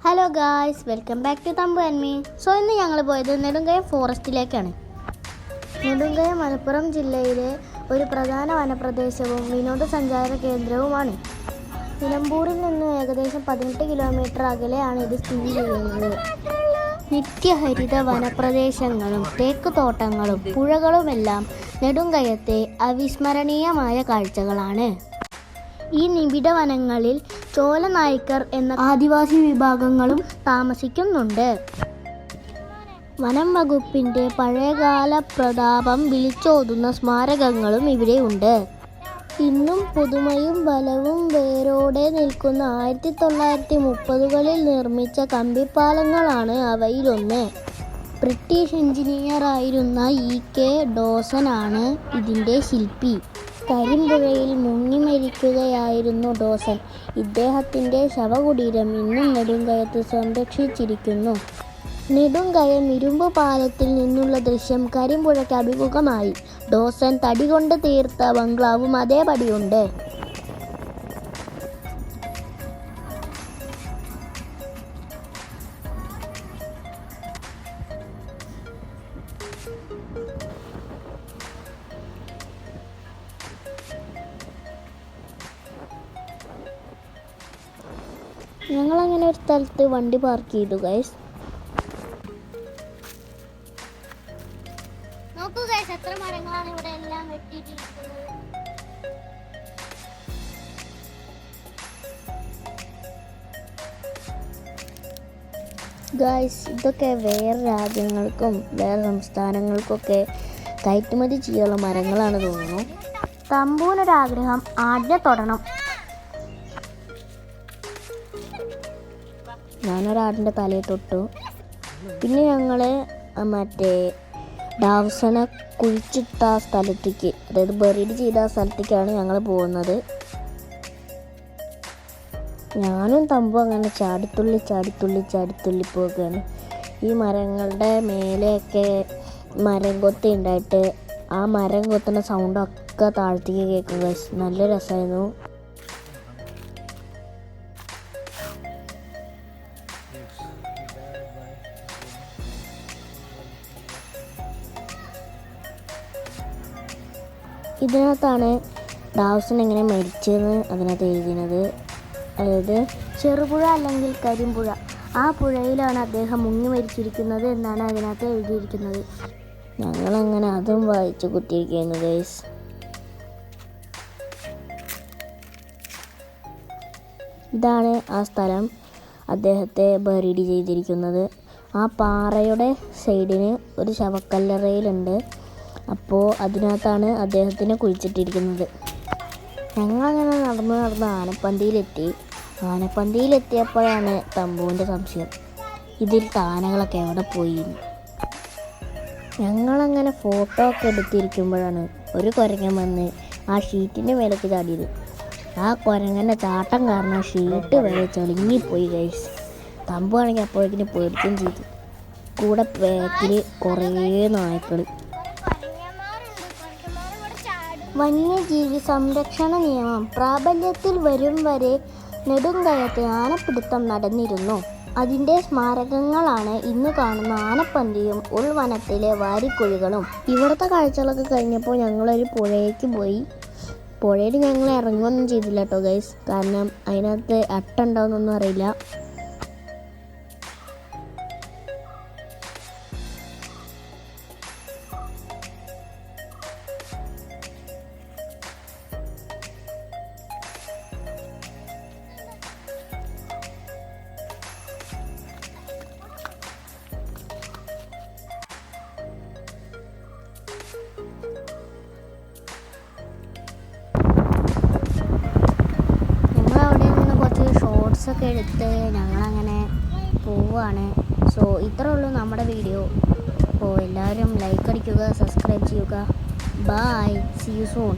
Hello guys, welcome back to Thampu and me. So ഇന്ന് ഞങ്ങൾ പോയത് നെടുങ്കയം ഫോറസ്റ്റിലേക്കാണ്. നെടുങ്കയം മലപ്പുറം ജില്ലയിലെ ഒരു പ്രധാന വനപ്രദേശവും വിനോദസഞ്ചാര കേന്ദ്രവുമാണ്. നിലമ്പൂരിൽ നിന്ന് ഏകദേശം 18 കിലോമീറ്റർ അകലെയാണ് ഇത് സ്ഥിതി ചെയ്യുന്നത്. നിത്യഹരിത വനപ്രദേശങ്ങളും തേക്കുതോട്ടങ്ങളും പുഴകളുമെല്ലാം നെടുങ്കയത്തെ അവിസ്മരണീയമായ കാഴ്ചകളാണ്. ഈ നിബിഡ വനങ്ങളിൽ ചോലനായ്ക്കർ എന്ന ആദിവാസി വിഭാഗങ്ങളും താമസിക്കുന്നുണ്ട്. വനം വകുപ്പിന്റെ പഴയകാല പ്രതാപം വിളിച്ചോതുന്ന സ്മാരകങ്ങളും ഇവിടെയുണ്ട്. ഇന്നും പുതുമയും ബലവും വേരോടെ നിൽക്കുന്ന 1930കളിൽ നിർമ്മിച്ച കമ്പിപ്പാലങ്ങളാണ് അവയിലൊന്ന്. British എഞ്ചിനീയറായിരുന്ന E.K. ഡോസനാണ് ഇതിൻ്റെ ശില്പി. കരിമ്പുഴയിൽ മുങ്ങി മരിക്കുകയായിരുന്നു ഡോസൻ. ഇദ്ദേഹത്തിൻ്റെ ശവകുടീരം ഇന്നും നെടുങ്കയത്ത് സംരക്ഷിച്ചിരിക്കുന്നു. നെടുങ്കയം ഇരുമ്പ് പാലത്തിൽ നിന്നുള്ള ദൃശ്യം കരിമ്പുഴയ്ക്ക് അഭിമുഖമായി. ഡോസൻ തടി കൊണ്ട് തീർത്ത ബംഗ്ലാവും അതേപടിയുണ്ട്. ഞങ്ങളങ്ങനെ ഒരു സ്ഥലത്ത് വണ്ടി പാർക്ക് ചെയ്തു ഗൈസ്. നോക്കൂ ഗൈസ്, എത്ര മരങ്ങളാണ് ഇവിടെ എല്ലാം വെട്ടിയിട്ടിരിക്കുന്നത്. ഗൈസ്, ഇതൊക്കെ വേറെ രാജ്യങ്ങൾക്കും വേറെ സംസ്ഥാനങ്ങൾക്കൊക്കെ കയറ്റുമതി ചെയ്യാനുള്ള മരങ്ങളാണ് തോന്നുന്നു. തമ്പൂനൊരാഗ്രഹം ആടിനെ തൊടണം. ഞാനൊരാടിൻ്റെ തലയിൽ തൊട്ടു. പിന്നെ ഞങ്ങൾ മറ്റേ ഡാവ്സനെ കുഴിച്ചിട്ട സ്ഥലത്തേക്ക്, അതായത് ബറീഡ് ചെയ്ത സ്ഥലത്തേക്കാണ് ഞങ്ങൾ പോകുന്നത്. ഞാനും തമ്പും അങ്ങനെ ചാടിത്തുള്ളി പോകുകയാണ്. ഈ മരങ്ങളുടെ മേലെയൊക്കെ മരം കൊത്തി ഉണ്ടായിട്ട് ആ മരം കൊത്തുന്ന സൗണ്ടൊക്കെ താഴത്തേക്ക് കേൾക്കുക. നല്ല രസമായിരുന്നു. ഇതിനകത്താണ് ഡാവ്സൺ എങ്ങനെ മരിച്ചതെന്ന് അതിനകത്ത് എഴുതിയത്. അതായത് ചെറുപുഴ അല്ലെങ്കിൽ കരിമ്പുഴ, ആ പുഴയിലാണ് അദ്ദേഹം മുങ്ങി മരിച്ചിരിക്കുന്നത് എന്നാണ് അതിനകത്ത് എഴുതിയിരിക്കുന്നത്. ഞങ്ങളങ്ങനെ അതും വായിച്ചു കുത്തിയിരിക്കുന്നു ഗൈസ്. ഇതാണ് ആ സ്ഥലം അദ്ദേഹത്തെ ബറീഡ് ചെയ്തിരിക്കുന്നത്. ആ പാറയുടെ സൈഡിന് ഒരു ശവക്കല്ലറയിലുണ്ട്. അപ്പോൾ അതിനകത്താണ് അദ്ദേഹത്തിനെ കുഴിച്ചിട്ടിരിക്കുന്നത്. ഞങ്ങളങ്ങനെ നടന്ന് ആനപ്പന്തിയിലെത്തിയപ്പോഴാണ് തമ്പുവിൻ്റെ സംശയം, ഇതിൽ താനകളൊക്കെ എവിടെ പോയി. ഞങ്ങളങ്ങനെ ഫോട്ടോ ഒക്കെ എടുത്തിരിക്കുമ്പോഴാണ് ഒരു കുരങ്ങൻ വന്ന് ആ ഷീറ്റിൻ്റെ മേലേക്ക് ചാടിയത്. ആ കുരങ്ങൻ്റെ ചാട്ടം കാരണം ഷീറ്റ് വരെ ചെളിങ്ങിപ്പോയി ഗൈസ്. തമ്പുവാണെങ്കിൽ അപ്പോഴേക്കിന് പേടിക്കുകയും ചെയ്തു. കൂടെ ബാക്കിൽ കുറേ നായ്ക്കൾ. വന്യജീവി സംരക്ഷണ നിയമം പ്രാബല്യത്തിൽ വരും വരെ നെടുങ്കയത്ത് ആനപ്പിടുത്തം നടന്നിരുന്നു. അതിൻ്റെ സ്മാരകങ്ങളാണ് ഇന്ന് കാണുന്ന ആനപ്പന്തിയും ഉൾവനത്തിലെ വാരിക്കുഴികളും. ഇവിടുത്തെ കാഴ്ചകളൊക്കെ കഴിഞ്ഞപ്പോൾ ഞങ്ങളൊരു പുഴയ്ക്ക് പോയി. പുഴയിൽ ഞങ്ങൾ ഇറങ്ങുകയൊന്നും ചെയ്തില്ല കേട്ടോ ഗൈസ്, കാരണം അതിനകത്ത് അട്ടുണ്ടാവുന്നൊന്നും അറിയില്ല. ഒക്കെ എടുത്ത് ഞങ്ങളങ്ങനെ പോവുകയാണ്. സോ ഇത്രേ ഉള്ളൂ നമ്മുടെ വീഡിയോ. അപ്പോൾ എല്ലാവരും ലൈക്ക് അടിക്കുക, സബ്സ്ക്രൈബ് ചെയ്യുക. Bye, see you soon.